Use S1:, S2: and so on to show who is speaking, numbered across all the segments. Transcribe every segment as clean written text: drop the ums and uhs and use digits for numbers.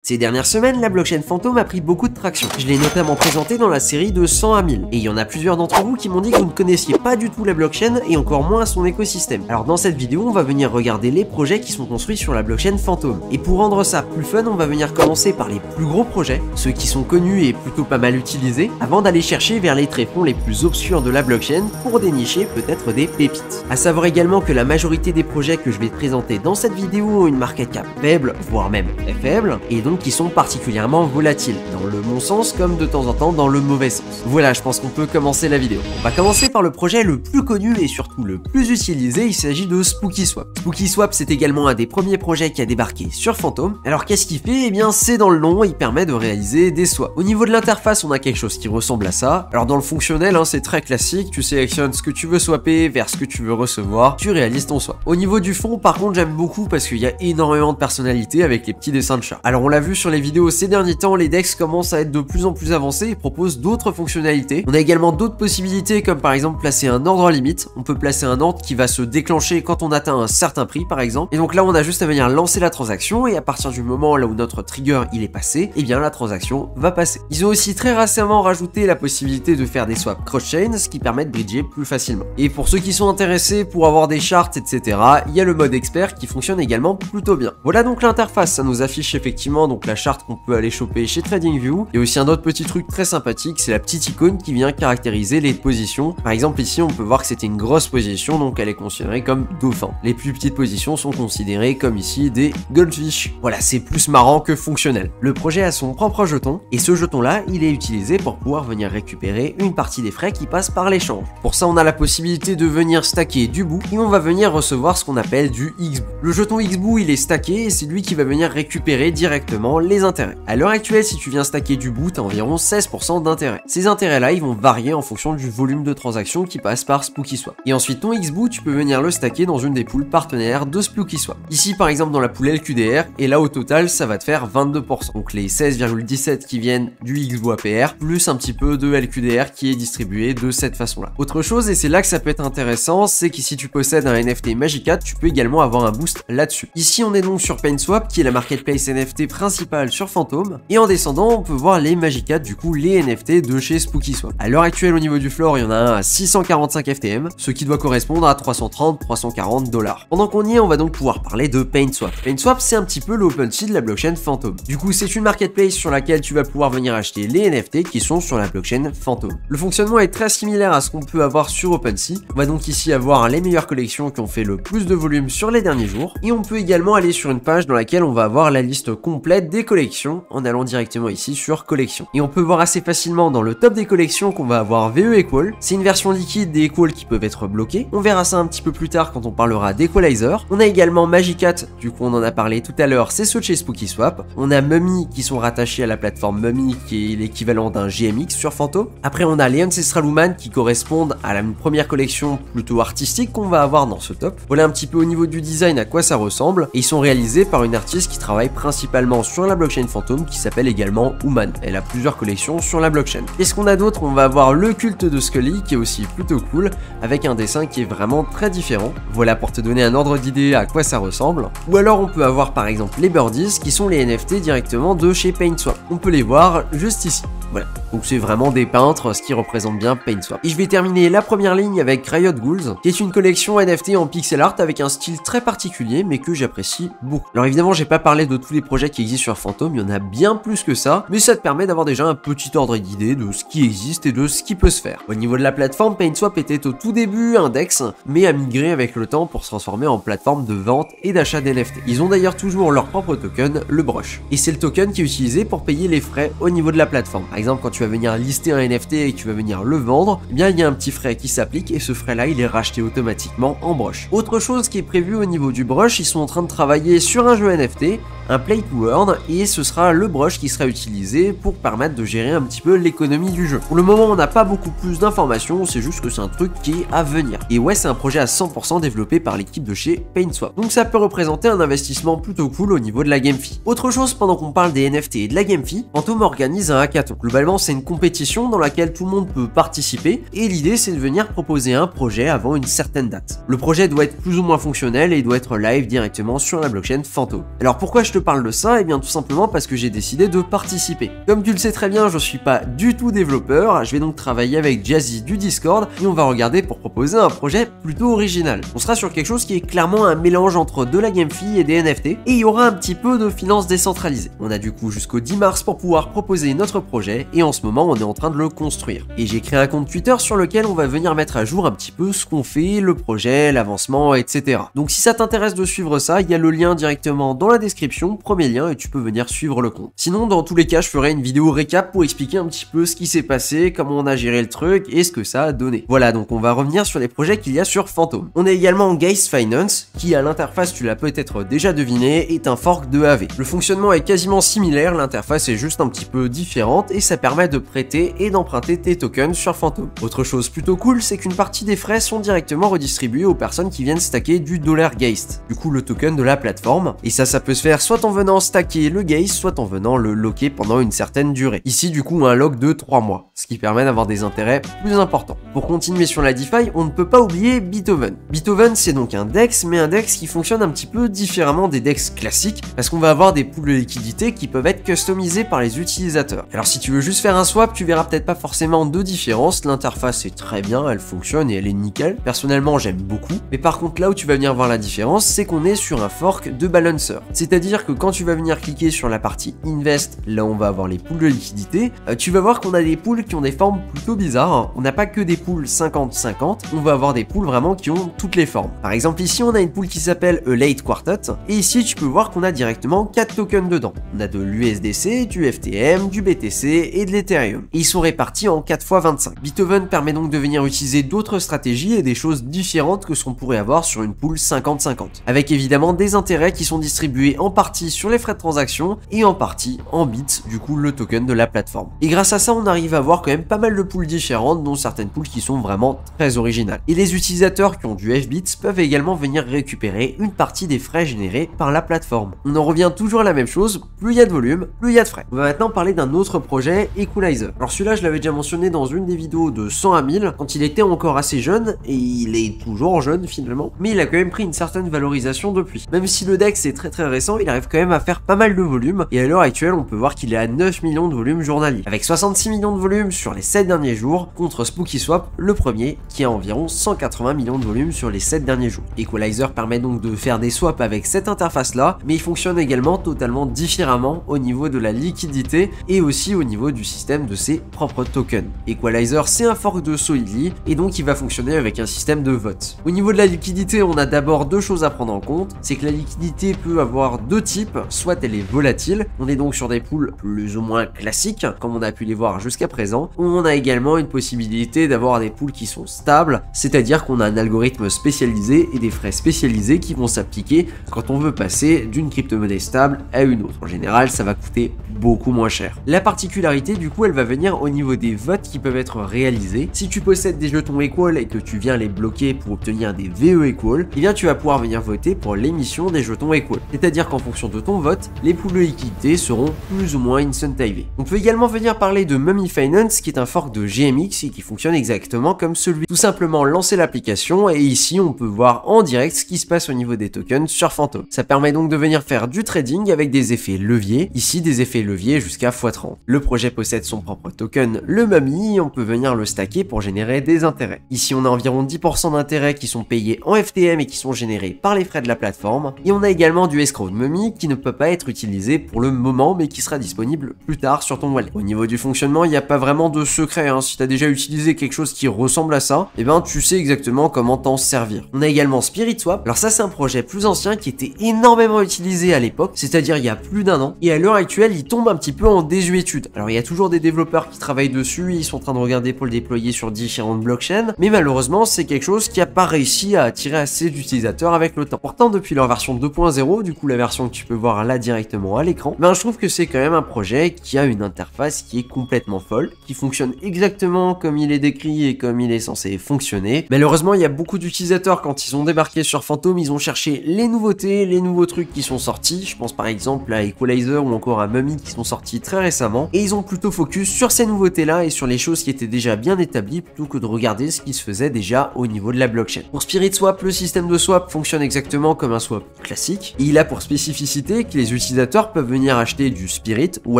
S1: Ces dernières semaines, la blockchain Phantom a pris beaucoup de traction. Je l'ai notamment présenté dans la série de 100 à 1000. Et il y en a plusieurs d'entre vous qui m'ont dit que vous ne connaissiez pas du tout la blockchain et encore moins son écosystème. Alors dans cette vidéo, on va venir regarder les projets qui sont construits sur la blockchain Phantom. Et pour rendre ça plus fun, on va venir commencer par les plus gros projets, ceux qui sont connus et plutôt pas mal utilisés, avant d'aller chercher vers les tréfonds les plus obscurs de la blockchain pour dénicher peut-être des pépites. A savoir également que la majorité des projets que je vais te présenter dans cette vidéo ont une market cap faible, voire même très faible, et donc qui sont particulièrement volatiles, dans le bon sens comme de temps en temps dans le mauvais sens. Voilà, je pense qu'on peut commencer la vidéo. On va commencer par le projet le plus connu et surtout le plus utilisé, il s'agit de SpookySwap. SpookySwap, c'est également un des premiers projets qui a débarqué sur Phantom. Alors qu'est-ce qu'il fait? Eh bien c'est dans le nom, il permet de réaliser des swaps. Au niveau de l'interface, on a quelque chose qui ressemble à ça. Alors dans le fonctionnel, c'est très classique, tu sélectionnes ce que tu veux swapper vers ce que tu veux recevoir, tu réalises ton swap. Au niveau du fond, par contre, j'aime beaucoup parce qu'il y a énormément de personnalité avec les petits dessins de chat. Alors on l'a vu sur les vidéos ces derniers temps, les DEX commencent à être de plus en plus avancés et proposent d'autres fonctionnalités. On a également d'autres possibilités comme par exemple placer un ordre limite. On peut placer un ordre qui va se déclencher quand on atteint un certain prix par exemple. Et donc là on a juste à venir lancer la transaction et à partir du moment là où notre trigger il est passé, et bien la transaction va passer. Ils ont aussi très récemment rajouté la possibilité de faire des swaps cross-chain, ce qui permet de bridger plus facilement. Et pour ceux qui sont intéressés pour avoir des charts etc, il y a le mode expert qui fonctionne également plutôt bien. Voilà donc l'interface, ça nous affiche effectivement donc la charte qu'on peut aller choper chez TradingView. Il y a aussi un autre petit truc très sympathique, c'est la petite icône qui vient caractériser les positions. Par exemple ici on peut voir que c'était une grosse position, donc elle est considérée comme dauphin. Les plus petites positions sont considérées comme ici des goldfish. Voilà, c'est plus marrant que fonctionnel. Le projet a son propre jeton et ce jeton là il est utilisé pour pouvoir venir récupérer une partie des frais qui passent par l'échange. Pour ça on a la possibilité de venir stacker du bout et on va venir recevoir ce qu'on appelle du XBOO. Le jeton XBOO il est stacké et c'est lui qui va venir récupérer directement les intérêts. À l'heure actuelle, si tu viens stacker du bout, tu as environ 16% d'intérêt. Ces intérêts-là, ils vont varier en fonction du volume de transactions qui passe par SpookySwap. Et ensuite, ton XBOO, tu peux venir le stacker dans une des poules partenaires de SpookySwap. Ici, par exemple, dans la poule LQDR, et là, au total, ça va te faire 22%. Donc les 16,17 qui viennent du XBOO APR, plus un petit peu de LQDR qui est distribué de cette façon-là. Autre chose, et c'est là que ça peut être intéressant, c'est que si tu possèdes un NFT Magicat, tu peux également avoir un boost là-dessus. Ici, on est donc sur PaintSwap, qui est la marketplace NFT principale sur Phantom, et en descendant on peut voir les Magicat, du coup les NFT de chez SpookySwap. À l'heure actuelle au niveau du floor il y en a un à 645 FTM, ce qui doit correspondre à 330-340 $. Pendant qu'on y est on va donc pouvoir parler de PaintSwap. PaintSwap c'est un petit peu l'OpenSea de la blockchain Phantom. Du coup c'est une marketplace sur laquelle tu vas pouvoir venir acheter les NFT qui sont sur la blockchain Phantom. Le fonctionnement est très similaire à ce qu'on peut avoir sur OpenSea. On va donc ici avoir les meilleures collections qui ont fait le plus de volume sur les derniers jours, et on peut également aller sur une page dans laquelle on va avoir la liste complète des collections en allant directement ici sur collection. Et on peut voir assez facilement dans le top des collections qu'on va avoir VE Equal. C'est une version liquide des Equal qui peuvent être bloqués. On verra ça un petit peu plus tard quand on parlera d'Equalizer. On a également Magicat, du coup on en a parlé tout à l'heure, c'est ceux de chez SpookySwap. On a Mummy qui sont rattachés à la plateforme Mummy qui est l'équivalent d'un GMX sur Phantom. Après on a les Ancestral Woman qui correspondent à la première collection plutôt artistique qu'on va avoir dans ce top. Voilà un petit peu au niveau du design à quoi ça ressemble. Et ils sont réalisés par une artiste qui travaille principalement sur la blockchain Phantom qui s'appelle également Human. Elle a plusieurs collections sur la blockchain. Qu'est-ce qu'on a d'autre? On va avoir le culte de Scully qui est aussi plutôt cool avec un dessin qui est vraiment très différent. Voilà pour te donner un ordre d'idée à quoi ça ressemble. Ou alors on peut avoir par exemple les Birdies qui sont les NFT directement de chez PaintSwap. On peut les voir juste ici. Voilà, donc c'est vraiment des peintres, ce qui représente bien PaintSwap. Et je vais terminer la première ligne avec Riot Ghouls, qui est une collection NFT en pixel art avec un style très particulier, mais que j'apprécie beaucoup. Alors évidemment, j'ai pas parlé de tous les projets qui existent sur Phantom, il y en a bien plus que ça, mais ça te permet d'avoir déjà un petit ordre d'idée de ce qui existe et de ce qui peut se faire. Au niveau de la plateforme, PaintSwap était au tout début un DEX, mais a migré avec le temps pour se transformer en plateforme de vente et d'achat d'NFT. Ils ont d'ailleurs toujours leur propre token, le Brush. Et c'est le token qui est utilisé pour payer les frais au niveau de la plateforme. Par exemple, quand tu vas venir lister un NFT et que tu vas venir le vendre, eh bien il y a un petit frais qui s'applique et ce frais là il est racheté automatiquement en Brush. Autre chose qui est prévu au niveau du Brush, ils sont en train de travailler sur un jeu NFT, un Play to Earn, et ce sera le Brush qui sera utilisé pour permettre de gérer un petit peu l'économie du jeu. Pour le moment on n'a pas beaucoup plus d'informations, c'est juste que c'est un truc qui est à venir. Et ouais, c'est un projet à 100% développé par l'équipe de chez PaintSwap. Donc ça peut représenter un investissement plutôt cool au niveau de la game fee. Autre chose pendant qu'on parle des NFT et de la game fee, Phantom organise un hackathon. Globalement c'est une compétition dans laquelle tout le monde peut participer et l'idée c'est de venir proposer un projet avant une certaine date. Le projet doit être plus ou moins fonctionnel et doit être live directement sur la blockchain Phantom. Alors pourquoi je te parle de ça? Eh bien tout simplement parce que j'ai décidé de participer. Comme tu le sais très bien, je suis pas du tout développeur, je vais donc travailler avec Jazzy du Discord et on va regarder pour proposer un projet plutôt original. On sera sur quelque chose qui est clairement un mélange entre de la GameFi et des NFT et il y aura un petit peu de finance décentralisée. On a du coup jusqu'au 10 mars pour pouvoir proposer notre projet et en ce moment on est en train de le construire. Et j'ai créé un compte Twitter sur lequel on va venir mettre à jour un petit peu ce qu'on fait, le projet, l'avancement, etc. Donc si ça t'intéresse de suivre ça, il y a le lien directement dans la description, premier lien et tu peux venir suivre le compte. Sinon dans tous les cas je ferai une vidéo récap pour expliquer un petit peu ce qui s'est passé, comment on a géré le truc et ce que ça a donné. Voilà, donc on va revenir sur les projets qu'il y a sur Phantom. On est également en Geist Finance qui à l'interface, tu l'as peut-être déjà deviné, est un fork de AV. Le fonctionnement est quasiment similaire, l'interface est juste un petit peu différente et ça permet de prêter et d'emprunter tes tokens sur Phantom. Autre chose plutôt cool, c'est qu'une partie des frais sont directement redistribués aux personnes qui viennent stacker du dollar Geist, du coup le token de la plateforme, et ça peut se faire soit en venant stacker le Geist, soit en venant le locker pendant une certaine durée. Ici du coup un lock de 3 mois, ce qui permet d'avoir des intérêts plus importants. Pour continuer sur la DeFi, on ne peut pas oublier Beethoven. Beethoven c'est donc un DEX, mais un DEX qui fonctionne un petit peu différemment des DEX classiques, parce qu'on va avoir des pools de liquidités qui peuvent être customisés par les utilisateurs. Alors si tu veux juste faire un swap, tu verras peut-être pas forcément de différence, l'interface est très bien, elle fonctionne et elle est nickel. Personnellement j'aime beaucoup, mais par contre là où tu vas venir voir la différence, c'est qu'on est sur un fork de Balancer. C'est-à-dire que quand tu vas venir cliquer sur la partie Invest, là on va avoir les pools de liquidité, tu vas voir qu'on a des pools qui ont des formes plutôt bizarres. On n'a pas que des pools 50-50, on va avoir des pools vraiment qui ont toutes les formes. Par exemple ici on a une pool qui s'appelle A Late Quartet, et ici tu peux voir qu'on a directement 4 tokens dedans. On a de l'USDC, du FTM, du BTC et de l'Ethereum. Et ils sont répartis en 4 x 25. Beethoven permet donc de venir utiliser d'autres stratégies et des choses différentes que ce qu'on pourrait avoir sur une pool 50-50. Avec évidemment des intérêts qui sont distribués en partie sur les frais de transaction et en partie en bits, du coup le token de la plateforme. Et grâce à ça on arrive à avoir quand même pas mal de pools différentes, dont certaines pools qui sont vraiment très originales. Et les utilisateurs qui ont du FBits peuvent également venir récupérer une partie des frais générés par la plateforme. On en revient toujours à la même chose, plus il y a de volume, plus il y a de frais. On va maintenant parler d'un autre projet, Equalizer. Alors celui-là je l'avais déjà mentionné dans une des vidéos de 100 à 1000, quand il était encore assez jeune, et il est toujours jeune finalement, mais il a quand même pris une certaine valorisation depuis. Même si le DEX est très récent, il arrive quand même à faire pas mal de volume, et à l'heure actuelle on peut voir qu'il est à 9 millions de volume journalier, avec 66 millions de volume sur les 7 derniers jours, contre SpookySwap, le premier, qui a environ 180 millions de volume sur les 7 derniers jours. Equalizer permet donc de faire des swaps avec cette interface là, mais il fonctionne également totalement différemment au niveau de la liquidité et aussi au niveau du système de ses propres tokens. Equalizer c'est un fork de Solidly et donc il va fonctionner avec un système de vote. Au niveau de la liquidité, on a d'abord deux choses à prendre en compte, c'est que la liquidité peut avoir deux types, soit elle est volatile, on est donc sur des pools plus ou moins classiques, comme on a pu les voir jusqu'à présent, ou on a également une possibilité d'avoir des pools qui sont stables, c'est-à-dire qu'on a un algorithme spécialisé et des frais spécialisés qui vont s'appliquer quand on veut passer d'une crypto-monnaie stable à une autre. En général, ça va coûter beaucoup moins cher. La particularité, du coup, elle va venir au niveau des votes qui peuvent être réalisés. Si tu possèdes des jetons Equal et que tu viens les bloquer pour obtenir des VE Equal, eh bien tu vas pouvoir venir voter pour l'émission des jetons Equal. C'est-à-dire qu'en fonction de ton vote, les pools de liquidité seront plus ou moins incentivés. On peut également venir parler de Mummy Finance, qui est un fork de GMX et qui fonctionne exactement comme celui. Tout simplement lancer l'application et ici on peut voir en direct ce qui se passe au niveau des tokens sur Phantom. Ça permet donc de venir faire du trading avec des effets leviers, ici des effets leviers jusqu'à x30. Le projet possède son propre token, le Mummy, et on peut venir le stacker pour générer des intérêts. Ici on a environ 10% d'intérêts qui sont payés en FTM et qui sont générés par les frais de la plateforme, et on a également du escrow de Mummy qui ne peut pas être utilisé pour le moment mais qui sera disponible plus tard sur ton wallet. Au niveau du fonctionnement, il n'y a pas vraiment de secret, hein. Si tu as déjà utilisé quelque chose qui ressemble à ça, et ben tu sais exactement comment t'en servir. On a également SpiritSwap. Alors ça c'est un projet plus ancien qui était énormément utilisé à l'époque, c'est-à-dire il y a plus d'un an, et à l'heure actuelle il tombe un petit peu en désuétude. Alors il y a toujours des développeurs qui travaillent dessus, ils sont en train de regarder pour le déployer sur différentes blockchains, mais malheureusement c'est quelque chose qui a pas réussi à attirer assez d'utilisateurs avec le temps. Pourtant depuis leur version 2.0, du coup la version que tu peux voir là directement à l'écran, ben je trouve que c'est quand même un projet qui a une interface qui est complètement folle, qui fonctionne exactement comme il est décrit et comme il est censé fonctionner. Malheureusement il y a beaucoup d'utilisateurs quand ils ont débarqué sur Phantom, ils ont cherché les nouveautés, les nouveaux trucs qui sont sortis. Je pense par exemple à Equalizer ou encore à Mummy qui sont sortis très récemment, et ils ont plutôt focus sur ces nouveautés-là et sur les choses qui étaient déjà bien établies plutôt que de regarder ce qui se faisait déjà au niveau de la blockchain. Pour SpiritSwap, le système de swap fonctionne exactement comme un swap classique et il a pour spécificité que les utilisateurs peuvent venir acheter du Spirit ou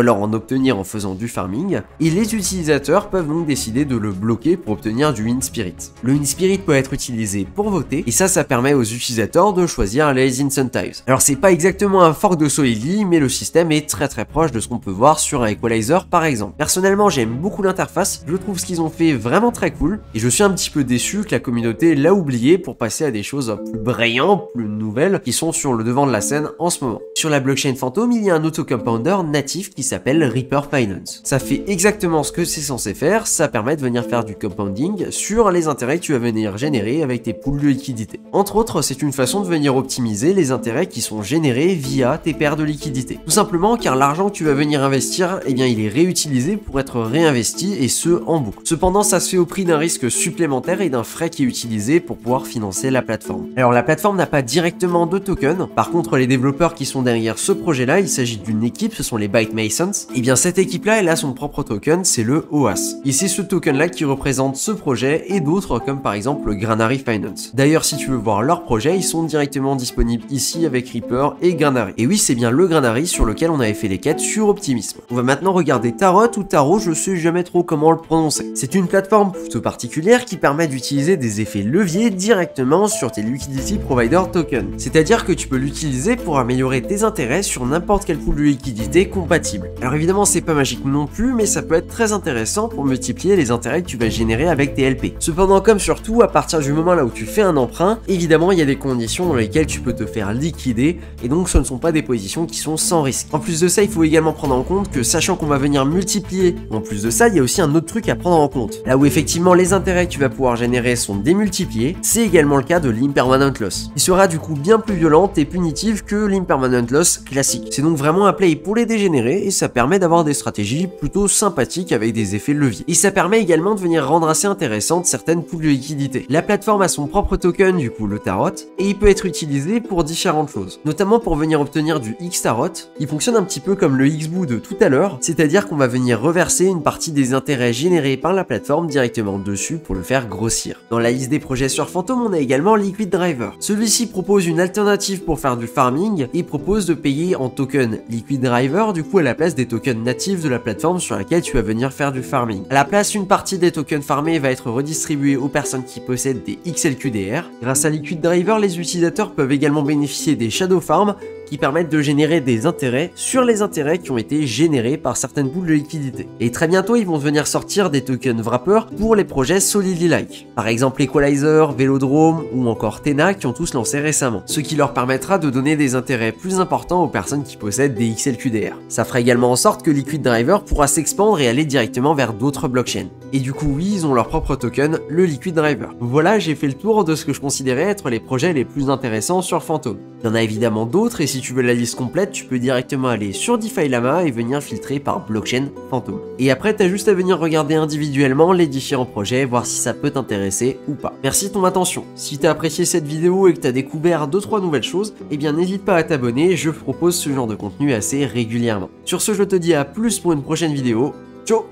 S1: alors en obtenir en faisant du farming et les utilisateurs peuvent donc décider de le bloquer pour obtenir du InSpirit. Le InSpirit peut être utilisé pour voter et ça permet aux utilisateurs de choisir les incentives. Alors c'est pas exactement un fork de Solidly mais le système est très proche de ce qu'on peut voir sur un Equalizer par exemple. Personnellement j'aime beaucoup l'interface, je trouve ce qu'ils ont fait vraiment très cool et je suis un petit peu déçu que la communauté l'a oublié pour passer à des choses plus brillantes, plus nouvelles qui sont sur le devant de la scène en ce moment. Sur la blockchain Phantom, il y a un auto-compounder natif qui s'appelle Reaper Finance. Ça fait exactement ce que c'est censé faire, ça permet de venir faire du compounding sur les intérêts que tu vas venir générer avec tes pools de liquidité. Entre autres, c'est une façon de venir optimiser les intérêts qui sont générés via tes paires de liquidité. Tout simplement car l'argent que tu vas venir investir, eh bien il est réutilisé pour être réinvesti et ce en boucle. Cependant, ça se fait au prix d'un risque supplémentaire et d'un frais qui est utilisé pour pouvoir financer la plateforme. Alors la plateforme n'a pas directement de token, par contre les développeurs qui sont derrière ce projet-là, il s'agit d'une équipe, ce sont les Byte Masons, et bien cette équipe-là, elle a son propre token, c'est le OAS. Et c'est ce token-là qui représente ce projet et d'autres comme par exemple le Granary Finance. D'ailleurs, si tu veux voir leurs projets, ils sont directement disponibles ici avec Reaper et Granary. Et oui, c'est bien le Granary sur lequel on avait fait les quêtes sur Optimism. On va maintenant regarder Tarot ou Tarot, je sais jamais trop comment le prononcer. C'est une plateforme plutôt particulière qui permet d'utiliser des effets leviers directement sur tes Liquidity Provider Token. C'est-à-dire que tu peux l'utiliser pour améliorer tes intérêts sur n'importe quel pool de liquidité compatible. Alors évidemment, c'est pas magique non plus, mais ça peut être très intéressant pour multiplier les intérêts que tu vas générer avec tes LP. Cependant, comme surtout, à partir du moment là où tu fais un emprunt, évidemment, il y a des conditions dans lesquelles tu peux te faire liquider, et donc ce ne sont pas des positions qui sont sans risque. En plus de ça, il faut également prendre en compte que sachant qu'on va venir multiplier, en plus de ça, il y a aussi un autre truc à prendre en compte. Là où effectivement les intérêts que tu vas pouvoir générer sont démultipliés, c'est également le cas de l'impermanent loss. Il sera du coup bien plus violente et punitive que l'impermanent loss classique. C'est donc vraiment un play pour les dégénérer et ça permet d'avoir des stratégies plutôt sympathiques avec des effets leviers. Et ça permet également de venir rendre assez intéressantes certaines pools de liquidité. La plateforme a son propre token, du coup le Tarot, et il peut être utilisé pour différentes choses. Notamment pour venir obtenir du X-Tarot, il fonctionne un petit peu comme le X-Boo de tout à l'heure, c'est-à-dire qu'on va venir reverser une partie des intérêts générés par la plateforme directement dessus pour le faire grossir. Dans la liste des projets sur Phantom, on a également Liquid Driver. Celui-ci propose une alternative pour faire du farming et propose de payer en token Liquid Driver du coup à la place des tokens natifs de la plateforme sur laquelle tu vas venir faire du farming. À la place, une partie des tokens farmés va être redistribuée aux personnes qui possèdent des XLQDR. Grâce à Liquid Driver, les utilisateurs peuvent également bénéficier des Shadow Farm qui permettent de générer des intérêts sur les intérêts qui ont été générés par certaines pools de liquidité. Et très bientôt, ils vont venir sortir des tokens wrappers pour les projets Solidly-like. Par exemple, Equalizer, Vélodrome ou encore Tena qui ont tous lancé récemment. Ce qui leur permettra de donner des intérêts plus importants aux personnes qui possèdent des XLQDR. Ça fera également en sorte que Liquid Driver pourra s'expandre et aller directement vers d'autres blockchains. Et du coup, oui, ils ont leur propre token, le Liquid Driver. Voilà, j'ai fait le tour de ce que je considérais être les projets les plus intéressants sur Phantom. Il y en a évidemment d'autres et si tu veux la liste complète, tu peux directement aller sur DeFi Llama et venir filtrer par blockchain Phantom. Et après, t'as juste à venir regarder individuellement les différents projets, voir si ça peut t'intéresser ou pas. Merci de ton attention. Si t'as apprécié cette vidéo et que t'as découvert 2-3 nouvelles choses, eh bien n'hésite pas à t'abonner, je propose ce genre de contenu assez régulièrement. Sur ce, je te dis à plus pour une prochaine vidéo. Ciao!